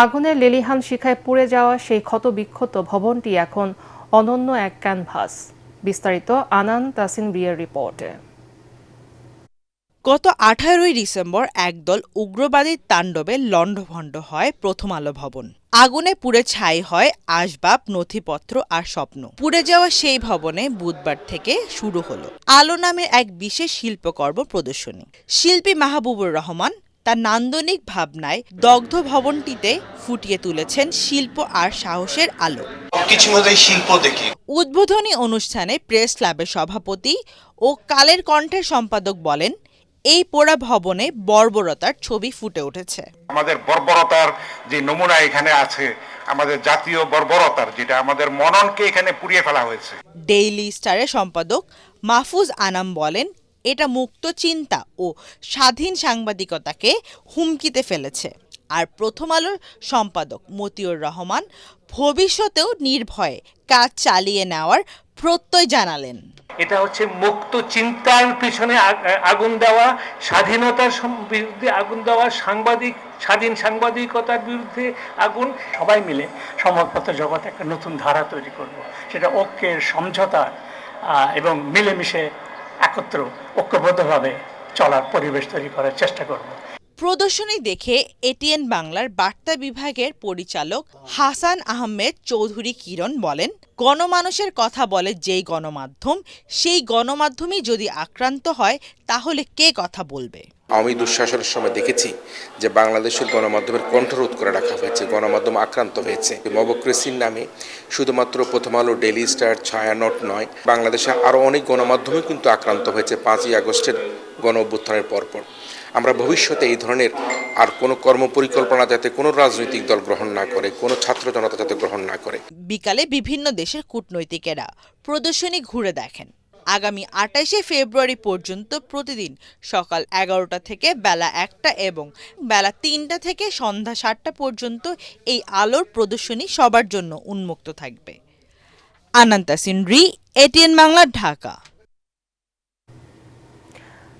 আগুনের লেলিহান শিখায় পুড়ে যাওয়া সেই ক্ষতবিক্ষত ভবনটি এখন অনন্য এক ক্যানভাস। বিস্তারিত আনান তাসিন ব্রিয়ের রিপোর্টে। গত 18ই ডিসেম্বর একদল উগ্রবাদীর তাণ্ডবে লণ্ডভণ্ড হয় প্রথম আলো ভবন। আগুনে পুড়ে ছাই হয় আসবাব, নথিপত্র আর স্বপ্ন। পুড়ে যাওয়া সেই ভবনে বুধবার থেকে শুরু হলো আলো নামের এক বিশেষ শিল্পকর্ম প্রদর্শনী। শিল্পী মাহবুবুর রহমান তার নান্দনিক ভাবনায় দগ্ধ ভবনটিতে ফুটিয়ে তুলেছেন শিল্প আর সাহসের আলো। উদ্বোধনী অনুষ্ঠানে প্রেস ক্লাবের সভাপতি ও কালের কণ্ঠের সম্পাদক বলেন, এই পোড়া ভবনে বর্বরতার ছবি ফুটে উঠেছে। আমাদের বর্বরতার যে নমুনা এখানে আছে, আমাদের জাতীয় বর্বরতার, যেটা আমাদের মননকে এখানে পুড়িয়ে ফেলা হয়েছে। ডেইলি স্টারের সম্পাদক মাহফুজ আনাম বলেন, এটা মুক্ত চিন্তা ও স্বাধীন সাংবাদিকতাকে হুমকিতে ফেলেছে। আর প্রথম আলোর সম্পাদক মতিউর রহমান ভবিষ্যতেও নির্ভয়ে কাজ চালিয়ে নেওয়ার প্রত্যয় জানালেন। এটা হচ্ছে মুক্ত চিন্তার পিছনে আগুন দেওয়া, স্বাধীনতার বিরুদ্ধে আগুন দেওয়া, স্বাধীন সাংবাদিকতার বিরুদ্ধে আগুন। সবাই মিলে সংবাদপত্র জগতে একটা নতুন ধারা তৈরি করব, সেটা ঐক্যের, সমঝোতা এবং মিলেমিশে একত্র ঐক্যবদ্ধভাবে চলার পরিবেশ তৈরি করার চেষ্টা করব। প্রদর্শনী দেখে এটিএন বাংলার বার্তা বিভাগের পরিচালক হাসান আহমেদ চৌধুরী কিরণ বলেন, গণমানুষের কথা বলে যেই গণমাধ্যম, সেই গণমাধ্যমই যদি আক্রান্ত হয় তাহলে কে কথা বলবে? আমি দুঃশাসনের সময় দেখেছি যে বাংলাদেশের গণমাধ্যমের কণ্ঠরোধ করে রাখা হয়েছে, গণমাধ্যম আক্রান্ত হয়েছে। মবক্রেসির নামে শুধুমাত্র প্রথম আলো, ডেইলি স্টার, ছায়ানট নয়, বাংলাদেশে আরও অনেক গণমাধ্যমে কিন্তু আক্রান্ত হয়েছে 5ই আগস্টের গণ অভ্যুত্থানের পরপর। আমরা ভবিষ্যতে এই ধরনের আর কোনো কর্মপরিকল্পনা যাতে কোনো রাজনৈতিক দল গ্রহণ না করে, কোনো ছাত্র জনতা যাতে গ্রহণ না করে। বিকালে বিভিন্ন দেশের কূটনৈতিকেরা প্রদর্শনী ঘুরে দেখেন। আগামী 28শে ফেব্রুয়ারি পর্যন্ত প্রতিদিন সকাল 11টা থেকে বেলা 1টা এবং বেলা 3টা থেকে সন্ধ্যা 7টা পর্যন্ত এই আলোর প্রদর্শনী সবার জন্য উন্মুক্ত থাকবে। আনান তাসিন রি, এটিএন বাংলা, ঢাকা।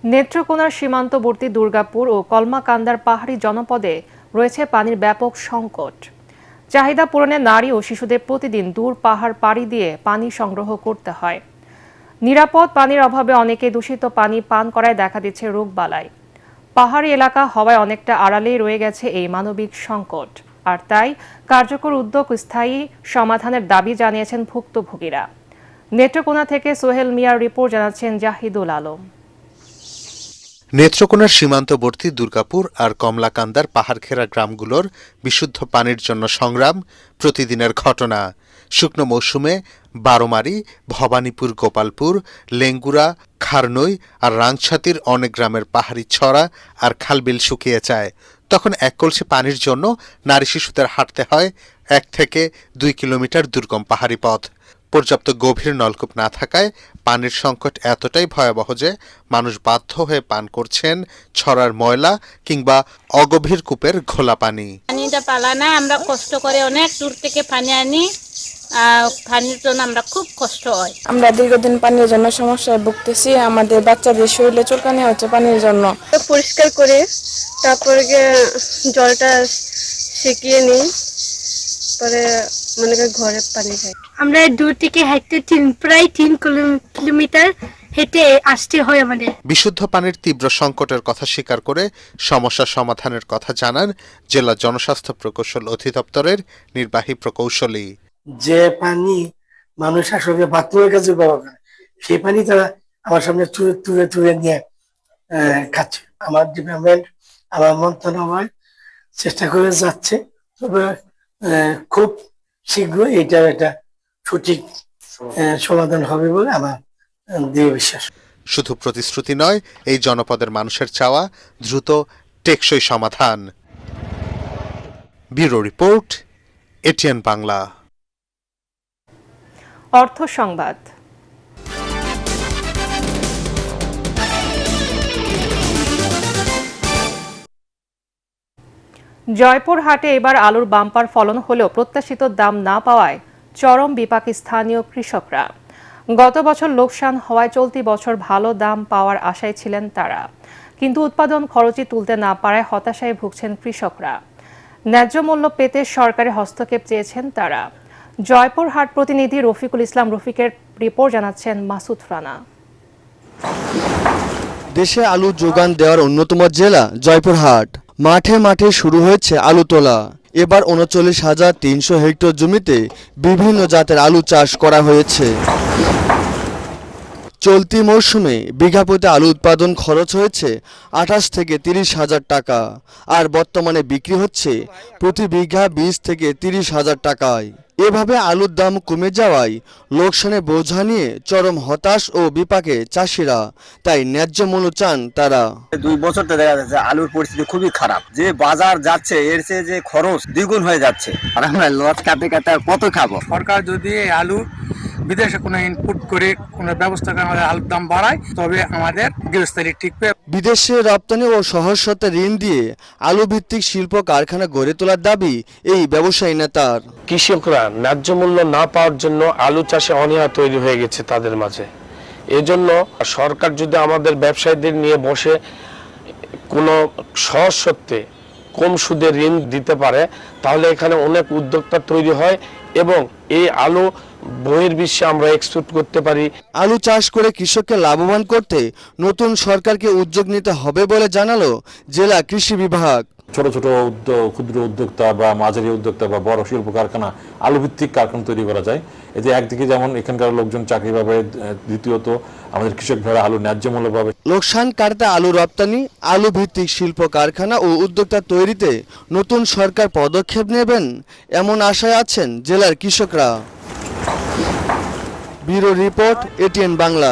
নেত্রকোনার সীমান্তবর্তী দুর্গাপুর ও কলমাকান্দার পাহাড়ি জনপদে রয়েছে পানির ব্যাপক সংকট। চাহিদা পূরণে নারী ও শিশুদের প্রতিদিন দূর পাহাড় পাড়ি দিয়ে পানি সংগ্রহ করতে হয়। নিরাপদ পানির অভাবে অনেকে দূষিত পানি পান করায় দেখা দিচ্ছে রোগবালাই। পাহাড়ি এলাকা হওয়ায় অনেকটা আড়ালেই রয়ে গেছে এই মানবিক সংকট, আর তাই কার্যকর উদ্যোগ, স্থায়ী সমাধানের দাবি জানিয়েছেন ভুক্তভোগীরা। নেত্রকোনা থেকে সোহেল মিয়ার রিপোর্ট জানাচ্ছেন জাহিদুল আলম। নেত্রকোনার সীমান্তবর্তী দুর্গাপুর আর কমলাকান্দার পাহাড়ঘেরা গ্রামগুলোর বিশুদ্ধ পানির জন্য সংগ্রাম প্রতিদিনের ঘটনা। শুকনো মৌসুমে বারোমারি, ভবানীপুর, গোপালপুর, লেঙ্গুরা, খারনই আর রাংছাতির অনেক গ্রামের পাহাড়ি ছড়া আর খালবিল শুকিয়ে যায়। তখন এক কলসি পানির জন্য নারী শিশুদের হাঁটতে হয় 1 থেকে 2 কিলোমিটার দুর্গম পাহাড়ি পথ। পর্যাপ্ত গভীর নলকূপ না থাকায় পানির সংকট এতটাই ভয়াবহ যে মানুষ বাধ্য হয়ে পান করছেন ছড়ার ময়লা কিংবা অগভীর কূপের ঘোলা পানি। পানিটা পালা না, আমরা কষ্ট করে অনেক দূর থেকে পানি আনি, পানির জন্য আমরা খুব কষ্ট হয়। আমরা দীর্ঘদিন পানির জন্য সমস্যায় ভুগতেছি। আমাদের বাচ্চাদের শরীরে চুলকানি হচ্ছে পানির জন্য। পরিষ্কার করে তারপরে জলটা সেকিয়ে নিই, পরে মনে করি ঘরে পানি খাই। আমরা দূর থেকে হাঁটতে প্রায় 3 কিলোমিটার হেঁটে আসতে হয় আমাদের। বিশুদ্ধ পানির তীব্র সংকটের কথা স্বীকার করে সমস্যা সমাধানের কথা জানান জেলা জনস্বাস্থ্য প্রকৌশল অধিদপ্তরের নির্বাহী প্রকৌশলী। যে পানি মানুষ আসলে বাথরুমের কাছে ব্যবহার করে, সেই পানি তারা আমার সামনে তুলে নিয়ে খাচ্ছে। আমার ডিপার্টমেন্ট, আমার মন্ত্রণালয় চেষ্টা করে যাচ্ছে, তবে খুব শীঘ্রই এটার একটা সঠিক সমাধান হবে বলে আমার দৃঢ় বিশ্বাস। শুধু প্রতিশ্রুতি নয়, এই জনপদের মানুষের চাওয়া দ্রুত টেকসই সমাধান। Bureau report, ATN Bangla. অর্থ সংবাদ। জয়পুরহাটে এবার আলুর বাম্পার ফলন হলেও প্রত্যাশিত দাম না পাওয়ায় চরম বিপাকে স্থানীয় কৃষকরা। গত বছর লোকসান হওয়ায় চলতি বছর ভালো দাম পাওয়ার আশায় ছিলেন তারা, কিন্তু উৎপাদন খরচই তুলতে না পারায় হতাশায় ভুগছেন কৃষকরা। ন্যায্য মূল্য পেতে সরকারি হস্তক্ষেপ চেয়েছেন তারা। জয়পুরহাট প্রতিনিধি রফিকুল ইসলাম রফিকের রিপোর্ট জানাচ্ছেন মাসুদ রানা। দেশে আলু যোগান দেওয়ার অন্যতম জেলা জয়পুরহাট। মাঠে মাঠে শুরু হয়েছে আলু তোলা। এবার ৩৯,৩০০ হেক্টর জমিতে বিভিন্ন জাতের আলু চাষ করা হয়েছে। চলতি মৌসুমে বিঘা প্রতি আলু উৎপাদন খরচ হয়েছে ২৮ থেকে ৩০,০০০ টাকা, আর বর্তমানে বিক্রি হচ্ছে প্রতি বিঘা ২০ থেকে ৩০,০০০ টাকায়। এভাবে আলুর দাম কমে যাওয়ায় লোকসানে বোঝা নিয়ে চরম হতাশ ও বিপাকে চাষিরা, তাই ন্যায্য মূল্য চান তারা। 2 বছর তো দেখা যাচ্ছে আলুর পরিস্থিতি খুবই খারাপ। যে বাজার যাচ্ছে এর চেয়ে যে খরচ দ্বিগুণ হয়ে যাচ্ছে, আর আমরা লস কাটে কাটে কত খাবো। সরকার যদি আলু বিদেশে কোনো ইনপুট করে কোনো ব্যবস্থা করে আমাদের আলুর দাম বাড়ায়, তবে আমাদের গৃহস্থালী টিকবে। বিদেশে রপ্তানি ও সহজ শর্তে ঋণ দিয়ে আলু ভিত্তিক শিল্প কারখানা গড়ে তোলার দাবি এই ব্যবসায়ী নেতার। কৃষকরা ন্যায্য মূল্য না পাওয়ার জন্য আলু চাষে অনীহা তৈরি হয়ে গেছে তাদের মাঝে। এজন্য সরকার যদি আমাদের ব্যবসায়ীদের নিয়ে বসে কোনো সহজ শর্তে কম সুদে ঋণ দিতে পারে, তাহলে এখানে অনেক উদ্যোক্তা তৈরি হয় এবং এই আলু বহির্বিশ্বে আমরা এক্সপোর্ট করতে পারি। আলু চাষ করে কৃষককে লাভবান করতে নতুন সরকারকে উদ্যোগ নিতে হবে বলে জানালো জেলা কৃষি বিভাগ। ছোট ছোট ক্ষুদ্র উদ্যোক্তা বা মাঝারি উদ্যোক্তা বা বড় শিল্প কারখানা, আলু ভিত্তিক কারখানা তৈরি করা যায়। এতে একদিকে যেমন এখানকার লোকজন চাকরি পাবে, দ্বিতীয়ত আমাদের কৃষক ভাইরা আলু ন্যায্য মূল্য পাবে। লোকসান কাটাতে আলু রপ্তানি, আলু ভিত্তিক শিল্প কারখানা ও উদ্যোক্তা তৈরিতে নতুন সরকার পদক্ষেপ নেবেন এমন আশায় আছেন জেলার কৃষকরা। Bureau report, ATN Bangla.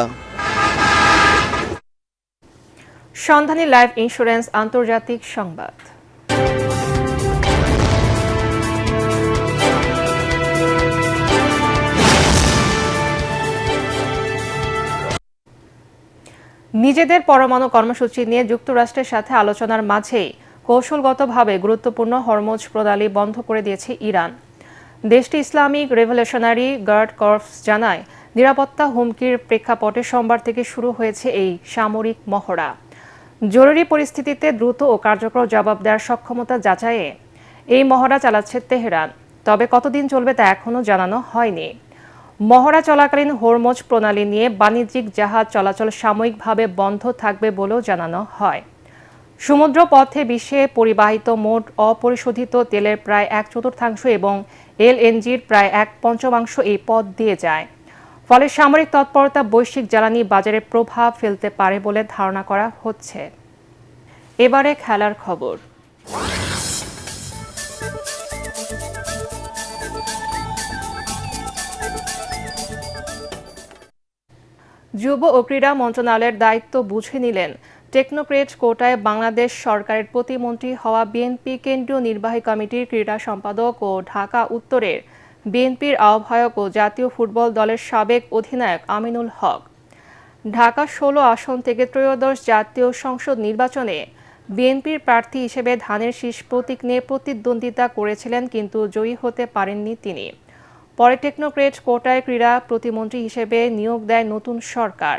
সন্ধানী লাইফ ইন্স্যুরেন্স আন্তর্জাতিক সংবাদ। নিজেদের পরমাণু কর্মসূচি নিয়ে যুক্তরাষ্ট্রের সাথে আলোচনার মাঝেই কৌশলগতভাবে গুরুত্বপূর্ণ হরমুজ প্রণালী বন্ধ করে দিয়েছে ইরান। দেশটি ইসলামিক রেভলিউশনারি গার্ড কর্পস জানায়, নিরাপত্তা হুমকির প্রেক্ষাপটে সোমবার থেকে শুরু হয়েছে এই সামরিক মহড়া। জরুরি পরিস্থিতিতে দ্রুত ও কার্যকর জবাব দেওয়ার সক্ষমতা যাচাইয়ে এই মহড়া চালাচ্ছে তেহরান। তবে কতদিন চলবে তা এখনও জানানো হয়নি। মহড়া চলাকালীন হরমুজ প্রণালী নিয়ে বাণিজ্যিক জাহাজ চলাচল সাময়িকভাবে বন্ধ থাকবে বলেও জানানো হয়। সমুদ্র পথে বিশ্বে পরিবাহিত মোট অপরিশোধিত তেলের প্রায় 1/4 এবং এলএনজির প্রায় 1/5 এই পথ দিয়ে যায়। ফলে সামরিক তৎপরতা বৈশ্বিক জ্বালানি বাজারে প্রভাব ফেলতে পারে বলে ধারণা করা হচ্ছে। এবারে খেলার খবর। যুব ও ক্রীড়া মন্ত্রণালয়ের দায়িত্ব বুঝে নিলেন টেকনোক্রেট কোটায় বাংলাদেশ সরকারের প্রতিমন্ত্রী হওয়া বিএনপি কেন্দ্রীয় নির্বাহী কমিটির ক্রীড়া সম্পাদক ও ঢাকা উত্তরের বিএনপির আহ্বায়ক ও জাতীয় ফুটবল দলের সাবেক অধিনায়ক আমিনুল হক। ঢাকা ১৬ আসন থেকে ত্রয়োদশ জাতীয় সংসদ নির্বাচনে বিএনপির প্রার্থী হিসেবে ধানের শীষ প্রতীক নিয়ে প্রতিদ্বন্দ্বিতা করেছিলেন, কিন্তু জয়ী হতে পারেননি তিনি। পরে টেকনোক্রেট কোটায় ক্রীড়া প্রতিমন্ত্রী হিসেবে নিয়োগ দেয় নতুন সরকার।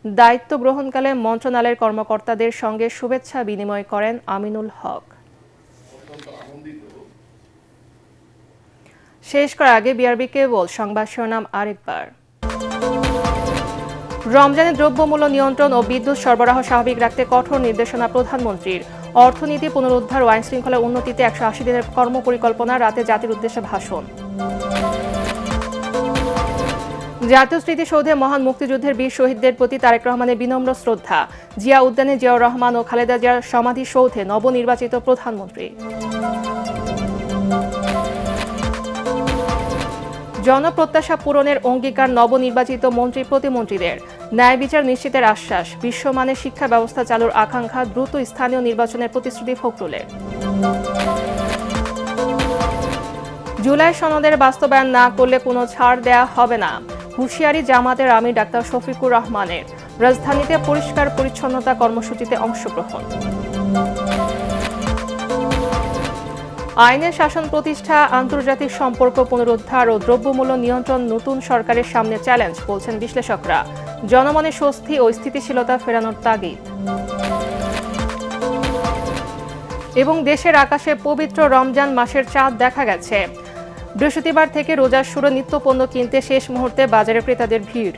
দায়িত্ব গ্রহণকালে মন্ত্রণালয়ের কর্মকর্তাদের সঙ্গে শুভেচ্ছা বিনিময় করেন আমিনুল হক। শেষ করার আগে বিআরবি কেবল সংবাদ শিরোনাম আরেকবার। রমজানে দ্রব্যমূল্য নিয়ন্ত্রণ ও বিদ্যুৎ সরবরাহ স্বাভাবিক রাখতে কঠোর নির্দেশনা প্রধানমন্ত্রীর। অর্থনীতি পুনরুদ্ধার ও আইন শৃঙ্খলার উন্নতিতে ১৮০ দিনের কর্মপরিকল্পনা, রাতে জাতির উদ্দেশ্যে ভাষণ। জাতীয় স্মৃতিসৌধে মহান মুক্তিযুদ্ধের বীর শহীদদের প্রতি তারেক রহমানের বিনম্র শ্রদ্ধা। জিয়া উদ্যানে জিয়াউর রহমান ও খালেদা জিয়ার সমাধিসৌধে নবনির্বাচিত প্রধানমন্ত্রী। জনপ্রত্যাশা পূরণের অঙ্গীকার নবনির্বাচিত মন্ত্রী প্রতিমন্ত্রীদের। ন্যায় বিচার নিশ্চিতের আশ্বাস। বিশ্বমানের শিক্ষা ব্যবস্থা চালুর আকাঙ্ক্ষা। দ্রুত স্থানীয় নির্বাচনের প্রতিশ্রুতি ফখরুলের। জুলাই সনদের বাস্তবায়ন না করলে কোনো ছাড় দেয়া হবে না, হুঁশিয়ারি জামাতের আমির ডাক্তার শফিকুর রহমানের। রাজধানীতে পরিষ্কার পরিচ্ছন্নতা কর্মসূচিতে অংশগ্রহণ। আইনের শাসন প্রতিষ্ঠা, আন্তর্জাতিক সম্পর্ক পুনরুদ্ধার ও দ্রব্যমূল্য নিয়ন্ত্রণ নতুন সরকারের সামনে চ্যালেঞ্জ, বলছেন বিশ্লেষকরা। জনমনে স্বস্তি ও স্থিতিশীলতা ফেরানোর তাগিদ। এবং দেশের আকাশে পবিত্র রমজান মাসের চাঁদ দেখা গেছে। বৃহস্পতিবার থেকে রোজার শুরু, নিত্যপণ্য কিনতে শেষ মুহূর্তে বাজারে ক্রেতাদের ভিড়।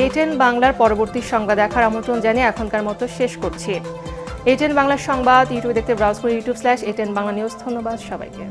এটেন বাংলার পরবর্তী সংবাদ দেখার আমন্ত্রণ জানিয়ে এখনকার মতো শেষ করছি। এটেন বাংলার সংবাদ ইউটিউবে দেখতে ব্রাউজ করে youtube/ATN বাংলা নিউজ। ধন্যবাদ সবাইকে।